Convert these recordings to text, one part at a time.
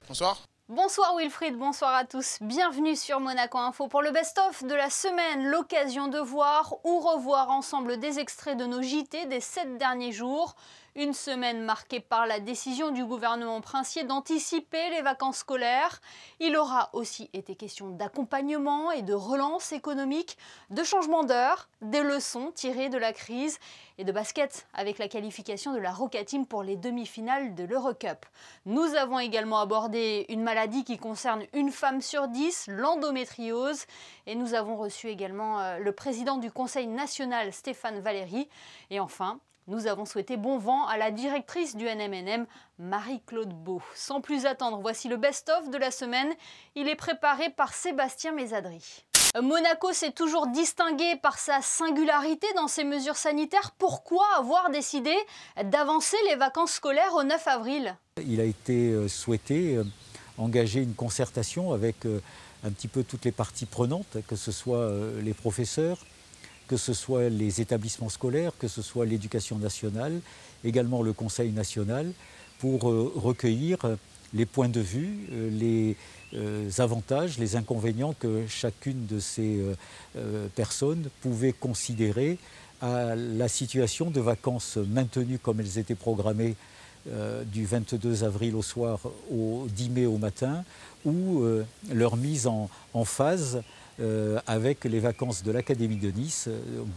Bonsoir. Bonsoir Wilfried, bonsoir à tous. Bienvenue sur Monaco Info pour le best-of de la semaine. L'occasion de voir ou revoir ensemble des extraits de nos JT des 7 derniers jours. Une semaine marquée par la décision du gouvernement princier d'anticiper les vacances scolaires. Il aura aussi été question d'accompagnement et de relance économique, de changement d'heure, des leçons tirées de la crise et de basket avec la qualification de la Roca Team pour les demi-finales de l'Eurocup. Nous avons également abordé une maladie qui concerne une femme sur 10, l'endométriose. Et nous avons reçu également le président du Conseil national, Stéphane Valéry. Et enfin, nous avons souhaité bon vent à la directrice du NMNM, Marie-Claude Beau. Sans plus attendre, voici le best-of de la semaine. Il est préparé par Sébastien Mésadry. Monaco s'est toujours distingué par sa singularité dans ses mesures sanitaires. Pourquoi avoir décidé d'avancer les vacances scolaires au 9 avril ? Il a été souhaité engager une concertation avec un petit peu toutes les parties prenantes, que ce soit les professeurs, que ce soit les établissements scolaires, que ce soit l'éducation nationale, également le Conseil national, pour recueillir les points de vue, les avantages, les inconvénients que chacune de ces personnes pouvait considérer à la situation de vacances maintenues comme elles étaient programmées du 22 avril au soir au 10 mai au matin, ou leur mise en phase avec les vacances de l'Académie de Nice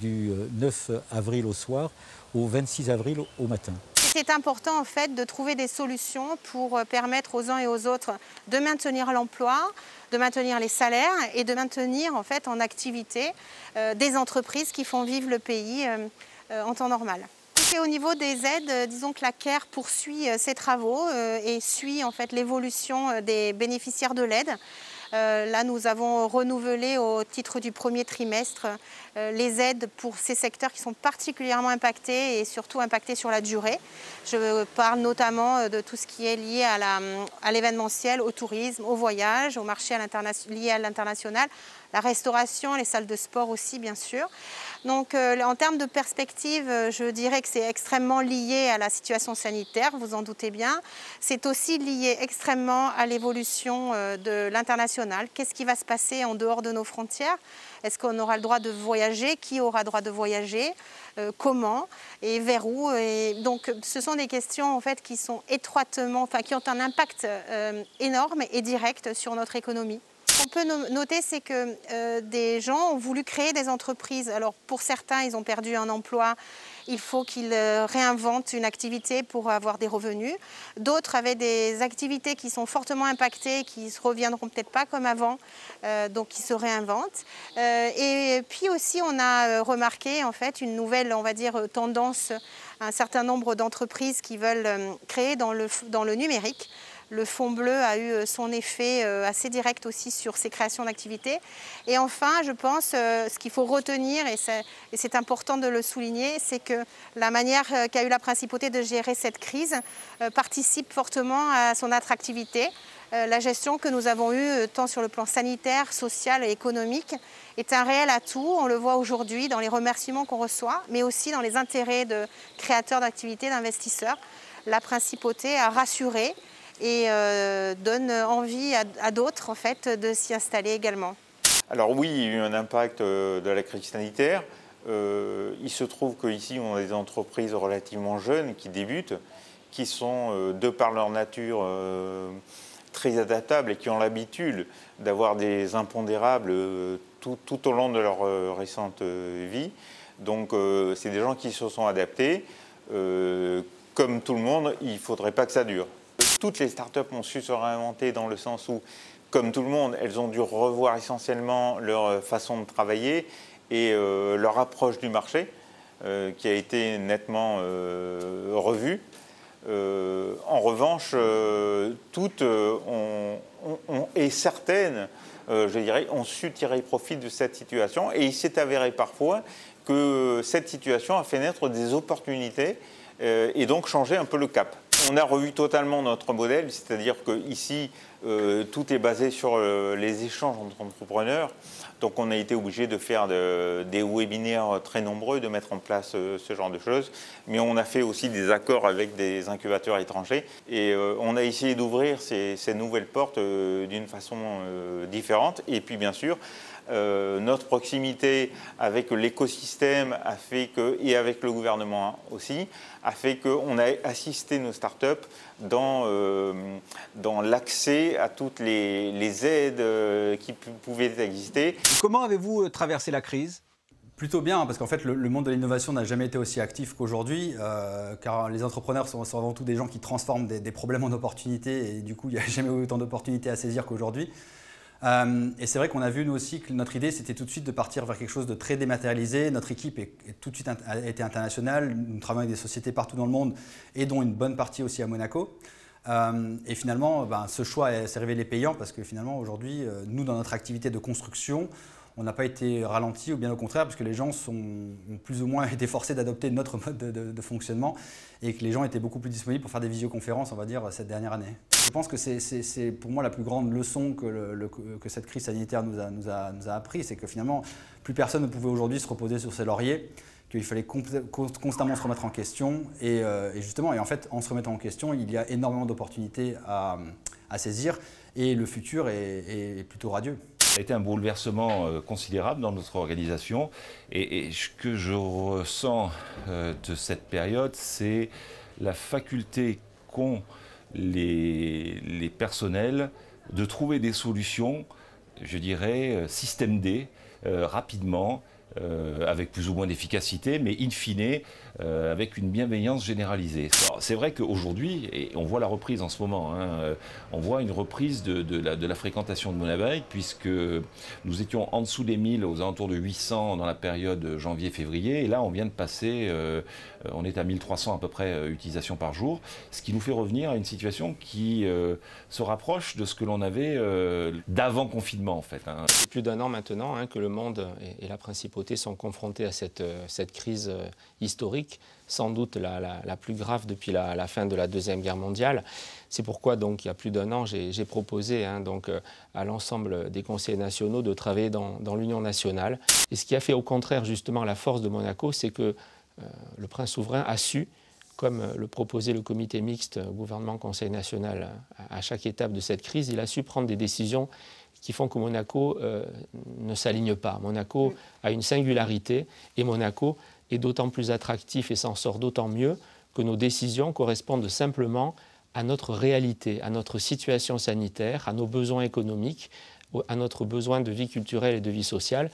du 9 avril au soir au 26 avril au matin. C'est important en fait de trouver des solutions pour permettre aux uns et aux autres de maintenir l'emploi, de maintenir les salaires et de maintenir en fait en activité des entreprises qui font vivre le pays en temps normal. Et au niveau des aides, disons que la CARE poursuit ses travaux et suit en fait l'évolution des bénéficiaires de l'aide. Là, nous avons renouvelé au titre du premier trimestre les aides pour ces secteurs qui sont particulièrement impactés et surtout impactés sur la durée. Je parle notamment de tout ce qui est lié à l'événementiel, au tourisme, au voyage, au marché lié à l'international, la restauration, les salles de sport aussi, bien sûr. Donc, en termes de perspective, je dirais que c'est extrêmement lié à la situation sanitaire, vous en doutez bien. C'est aussi lié extrêmement à l'évolution de l'international. Qu'est-ce qui va se passer en dehors de nos frontières? Est-ce qu'on aura le droit de voyager? Qui aura le droit de voyager? Comment et vers où? Et donc, ce sont des questions en fait qui sont étroitement, qui ont un impact énorme et direct sur notre économie. Ce qu'on peut noter, c'est que des gens ont voulu créer des entreprises. Alors pour certains, ils ont perdu un emploi. Il faut qu'ils réinventent une activité pour avoir des revenus. D'autres avaient des activités qui sont fortement impactées, qui ne reviendront peut-être pas comme avant, donc ils se réinventent. Et puis aussi, on a remarqué en fait une nouvelle, on va dire, tendance, un certain nombre d'entreprises qui veulent créer dans le numérique. Le Fonds bleu a eu son effet assez direct aussi sur ces créations d'activités. Et enfin, je pense, ce qu'il faut retenir, et c'est important de le souligner, c'est que la manière qu'a eu la principauté de gérer cette crise participe fortement à son attractivité. La gestion que nous avons eue, tant sur le plan sanitaire, social et économique, est un réel atout. On le voit aujourd'hui dans les remerciements qu'on reçoit, mais aussi dans les intérêts de créateurs d'activités, d'investisseurs. La principauté a rassuré et donne envie à d'autres en fait, de s'y installer également. Alors oui, il y a eu un impact de la crise sanitaire. Il se trouve qu'ici, on a des entreprises relativement jeunes qui débutent, qui sont, de par leur nature, très adaptables et qui ont l'habitude d'avoir des impondérables tout au long de leur récente vie. Donc c'est des gens qui se sont adaptés. Comme tout le monde, il ne faudrait pas que ça dure. Toutes les startups ont su se réinventer dans le sens où, comme tout le monde, elles ont dû revoir essentiellement leur façon de travailler et leur approche du marché, qui a été nettement revue. En revanche, toutes et certaines, je dirais, ont su tirer profit de cette situation. Et il s'est avéré parfois que cette situation a fait naître des opportunités et donc changer un peu le cap. On a revu totalement notre modèle, c'est-à-dire qu'ici, tout est basé sur les échanges entre entrepreneurs. Donc on a été obligé de faire des webinaires très nombreux, de mettre en place ce genre de choses. Mais on a fait aussi des accords avec des incubateurs étrangers. Et on a essayé d'ouvrir ces nouvelles portes d'une façon différente. Et puis bien sûr, notre proximité avec l'écosystème a fait que, et avec le gouvernement aussi, a fait qu'on a assisté nos startups dans l'accès à toutes les aides qui pouvaient exister. Comment avez-vous traversé la crise ? Plutôt bien, parce qu'en fait, le monde de l'innovation n'a jamais été aussi actif qu'aujourd'hui, car les entrepreneurs sont avant tout des gens qui transforment des problèmes en opportunités, et du coup, il n'y a jamais eu autant d'opportunités à saisir qu'aujourd'hui. Et c'est vrai qu'on a vu, nous aussi, que notre idée, c'était tout de suite de partir vers quelque chose de très dématérialisé. Notre équipe est tout de suite a été internationale. Nous travaillons avec des sociétés partout dans le monde, et dont une bonne partie aussi à Monaco. Et finalement, ce choix s'est révélé payant, parce que finalement, aujourd'hui, nous, dans notre activité de construction, on n'a pas été ralenti, ou bien au contraire, parce que les gens ont plus ou moins été forcés d'adopter notre mode de fonctionnement, et que les gens étaient beaucoup plus disponibles pour faire des visioconférences, on va dire, cette dernière année. Je pense que c'est pour moi la plus grande leçon que cette crise sanitaire nous a appris, c'est que finalement, plus personne ne pouvait aujourd'hui se reposer sur ses lauriers, qu'il fallait constamment se remettre en question. Et justement, en fait, en se remettant en question, il y a énormément d'opportunités à saisir, et le futur est plutôt radieux. Ça a été un bouleversement considérable dans notre organisation, et ce que je ressens de cette période, c'est la faculté qu'ont les personnels de trouver des solutions, je dirais, système D, rapidement, avec plus ou moins d'efficacité, mais in fine, avec une bienveillance généralisée. C'est vrai qu'aujourd'hui, et on voit la reprise en ce moment, on voit une reprise de la fréquentation de Monabike, puisque nous étions en dessous des 1000, aux alentours de 800 dans la période janvier-février, et là on vient de passer, on est à 1300 à peu près utilisations par jour, ce qui nous fait revenir à une situation qui se rapproche de ce que l'on avait d'avant confinement en fait. C'est plus d'1 an maintenant que le monde et la principauté sont confrontés à cette crise historique, sans doute la plus grave depuis la fin de la Deuxième Guerre mondiale. C'est pourquoi, donc, il y a plus d'1 an, j'ai proposé à l'ensemble des conseillers nationaux de travailler dans l'Union nationale. Et ce qui a fait au contraire justement la force de Monaco, c'est que le prince souverain a su, comme le proposait le comité mixte gouvernement-conseil national à chaque étape de cette crise, il a su prendre des décisions qui font que Monaco ne s'aligne pas. Monaco a une singularité, et Monaco est d'autant plus attractif et s'en sort d'autant mieux que nos décisions correspondent simplement à notre réalité, à notre situation sanitaire, à nos besoins économiques, à notre besoin de vie culturelle et de vie sociale.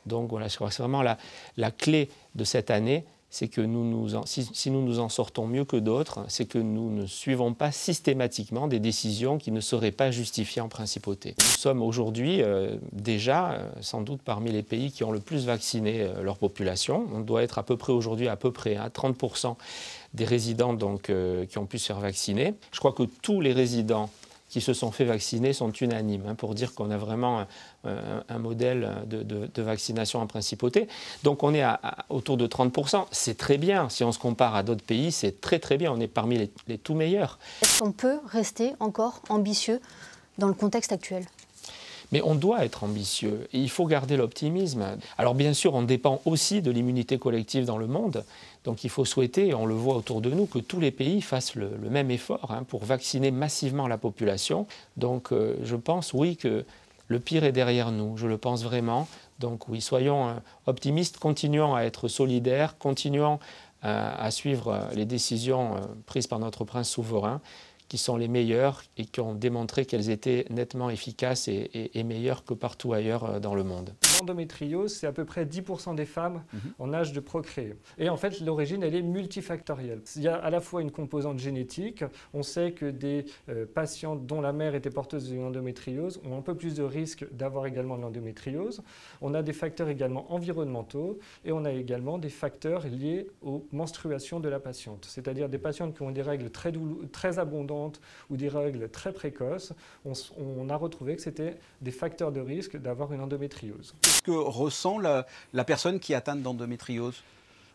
Donc voilà, je crois que c'est vraiment la clé de cette année, c'est que si nous nous en sortons mieux que d'autres, c'est que nous ne suivons pas systématiquement des décisions qui ne seraient pas justifiées en principauté. Nous sommes aujourd'hui déjà sans doute parmi les pays qui ont le plus vacciné leur population. On doit être à peu près aujourd'hui à 30% des résidents donc, qui ont pu se faire vacciner. Je crois que tous les résidents qui se sont fait vacciner sont unanimes pour dire qu'on a vraiment un modèle de vaccination en principauté. Donc on est autour de 30%. C'est très bien. Si on se compare à d'autres pays, c'est très très bien. On est parmi les tout meilleurs. Est-ce qu'on peut rester encore ambitieux dans le contexte actuel ? Mais on doit être ambitieux et il faut garder l'optimisme. Alors bien sûr, on dépend aussi de l'immunité collective dans le monde. Donc il faut souhaiter, et on le voit autour de nous, que tous les pays fassent le même effort pour vacciner massivement la population. Donc je pense, oui, que le pire est derrière nous. Je le pense vraiment. Donc oui, soyons optimistes, continuons à être solidaires, continuons à suivre les décisions prises par notre prince souverain, qui sont les meilleures et qui ont démontré qu'elles étaient nettement efficaces et meilleures que partout ailleurs dans le monde. L'endométriose, c'est à peu près 10% des femmes en âge de procréer. Et en fait, l'origine, elle est multifactorielle. Il y a à la fois une composante génétique. On sait que des patientes dont la mère était porteuse d'une endométriose ont un peu plus de risque d'avoir également de l'endométriose. On a des facteurs également environnementaux et on a également des facteurs liés aux menstruations de la patiente. C'est-à-dire des patientes qui ont des règles très abondantes ou des règles très précoces, on a retrouvé que c'était des facteurs de risque d'avoir une endométriose. Qu'est-ce que ressent la personne qui est atteinte d'endométriose ?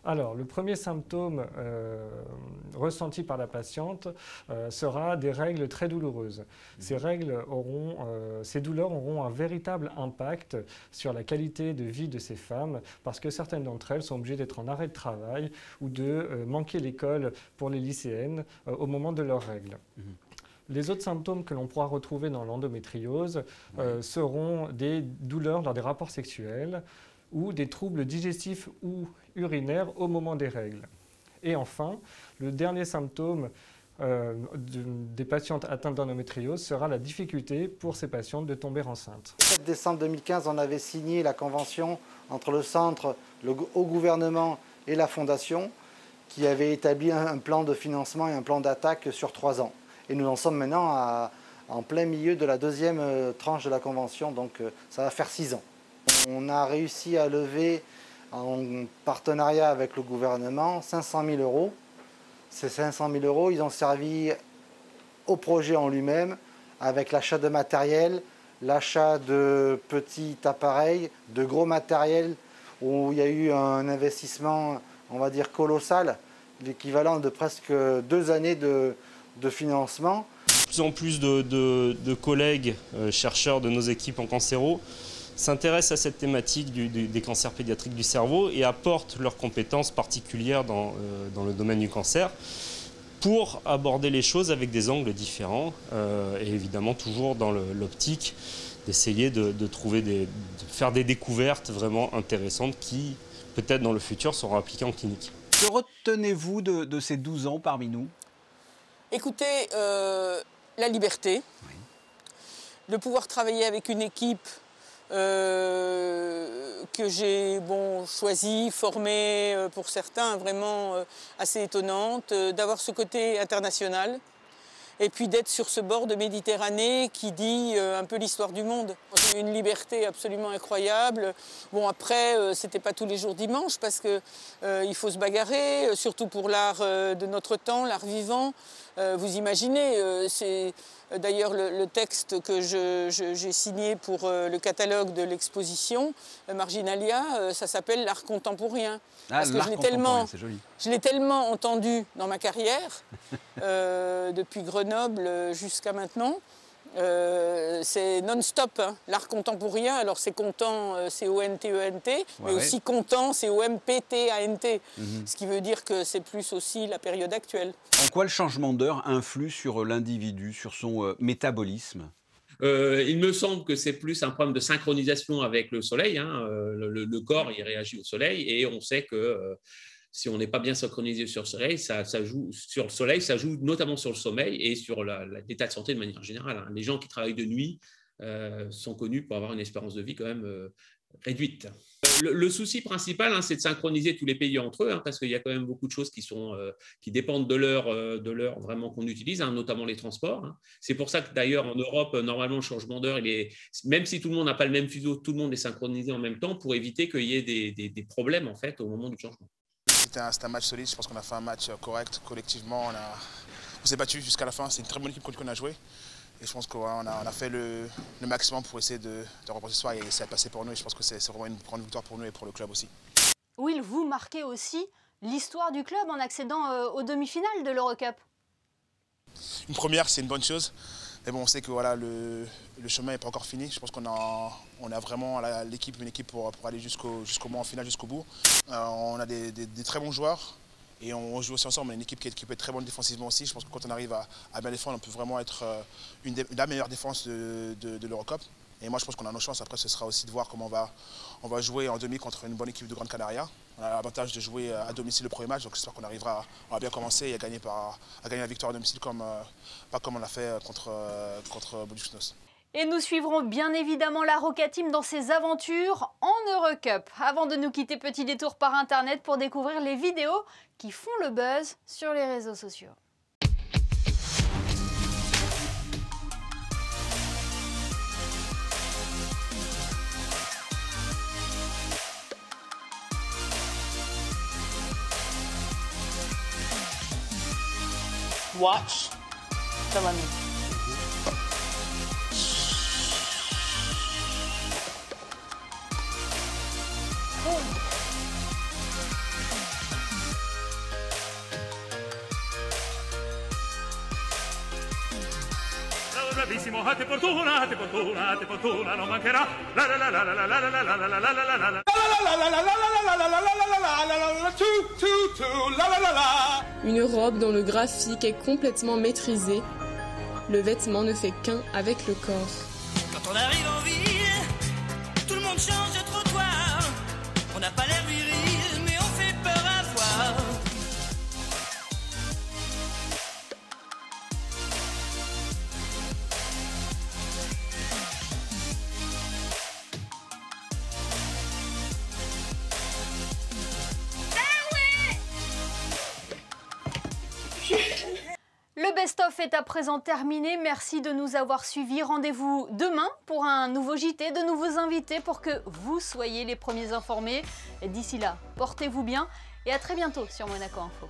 Alors, le premier symptôme ressenti par la patiente sera des règles très douloureuses. Ces douleurs auront un véritable impact sur la qualité de vie de ces femmes parce que certaines d'entre elles sont obligées d'être en arrêt de travail ou de manquer l'école pour les lycéennes au moment de leurs règles. Les autres symptômes que l'on pourra retrouver dans l'endométriose seront des douleurs lors des rapports sexuels ou des troubles digestifs ou urinaires au moment des règles. Et enfin, le dernier symptôme des patientes atteintes d'endométriose sera la difficulté pour ces patientes de tomber enceintes. Le 7 décembre 2015, on avait signé la convention entre le centre, le haut gouvernement et la fondation qui avait établi un plan de financement et un plan d'attaque sur 3 ans. Et nous en sommes maintenant en plein milieu de la deuxième tranche de la convention, donc ça va faire 6 ans. On a réussi à lever en partenariat avec le gouvernement 500 000 €. Ces 500 000 €, ils ont servi au projet en lui-même avec l'achat de matériel, l'achat de petits appareils, de gros matériel où il y a eu un investissement, on va dire, colossal, l'équivalent de presque 2 années de financement. De plus en plus de collègues chercheurs de nos équipes en cancéro s'intéressent à cette thématique des cancers pédiatriques du cerveau et apportent leurs compétences particulières dans le domaine du cancer pour aborder les choses avec des angles différents et évidemment toujours dans l'optique d'essayer de faire des découvertes vraiment intéressantes qui, peut-être dans le futur, seront appliquées en clinique. Que retenez-vous de ces 12 ans parmi nous? Écoutez, la liberté, de pouvoir travailler avec une équipe que j'ai choisie, formée pour certains, vraiment assez étonnante, d'avoir ce côté international et puis d'être sur ce bord de Méditerranée qui dit un peu l'histoire du monde. J'ai eu une liberté absolument incroyable. Bon, après, c'était pas tous les jours dimanche parce que il faut se bagarrer, surtout pour l'art de notre temps, l'art vivant. Vous imaginez, c'est d'ailleurs le texte que j'ai signé pour le catalogue de l'exposition Marginalia, ça s'appelle l'art contemporain. Parce que je l'ai tellement entendu dans ma carrière, depuis Grenoble jusqu'à maintenant. C'est non-stop, hein. L'art contemporain, alors c'est content, C-O-N-T-E-N-T, mais aussi content, C-O-M-P-T-A-N-T, ce qui veut dire que c'est plus aussi la période actuelle. En quoi le changement d'heure influe sur l'individu, sur son métabolisme? Il me semble que c'est plus un problème de synchronisation avec le soleil, hein. Le corps, il réagit au soleil et on sait que si on n'est pas bien synchronisé sur le soleil, ça joue notamment sur le sommeil et sur l'état de santé de manière générale, hein. Les gens qui travaillent de nuit sont connus pour avoir une espérance de vie quand même réduite. Le souci principal, hein, c'est de synchroniser tous les pays entre eux, hein, parce qu'il y a quand même beaucoup de choses qui dépendent de l'heure vraiment qu'on utilise, hein, notamment les transports, hein. C'est pour ça que d'ailleurs en Europe, normalement, le changement d'heure, même si tout le monde n'a pas le même fuseau, tout le monde est synchronisé en même temps pour éviter qu'il y ait des problèmes en fait, au moment du changement. C'était un match solide, je pense qu'on a fait un match correct collectivement, on s'est battu jusqu'à la fin, c'est une très bonne équipe qu'on a joué. Et je pense qu'on a fait le maximum pour essayer de remporter ce soir et ça a passé pour nous et je pense que c'est vraiment une grande victoire pour nous et pour le club aussi. Will, vous marquez aussi l'histoire du club en accédant aux demi-finales de l'Eurocup. Une première, c'est une bonne chose. Mais bon, on sait que voilà, le chemin n'est pas encore fini. Je pense qu'on a vraiment l'équipe, une équipe pour aller jusqu'au moins en finale, jusqu'au bout. On a des très bons joueurs et on joue aussi ensemble. On a une équipe qui peut être très bonne défensivement aussi. Je pense que quand on arrive à bien défendre, on peut vraiment être la meilleure défense de l'Eurocup. Et moi, je pense qu'on a nos chances. Après, ce sera aussi de voir comment on va jouer en demi contre une bonne équipe de Grande Canaria. On a l'avantage de jouer à domicile le premier match, donc j'espère qu'on arrivera à bien commencer et à gagner la victoire à domicile, pas comme on l'a fait contre Budućnost. Et nous suivrons bien évidemment la Roca Team dans ses aventures en Eurocup. Avant de nous quitter, petit détour par Internet pour découvrir les vidéos qui font le buzz sur les réseaux sociaux. Watch the lemon. mojate fortuna, non mancherà. La la la la la la la la la la la la la la. Une robe dont le graphique est complètement maîtrisé. Le vêtement ne fait qu'un avec le corps. Quand on arrive en ville, tout le monde change de trottoir. On n'a pas l'air viril, mais on fait peur à voir. Le best-of est à présent terminé. Merci de nous avoir suivis. Rendez-vous demain pour un nouveau JT, de nouveaux invités pour que vous soyez les premiers informés. Et d'ici là, portez-vous bien et à très bientôt sur Monaco Info.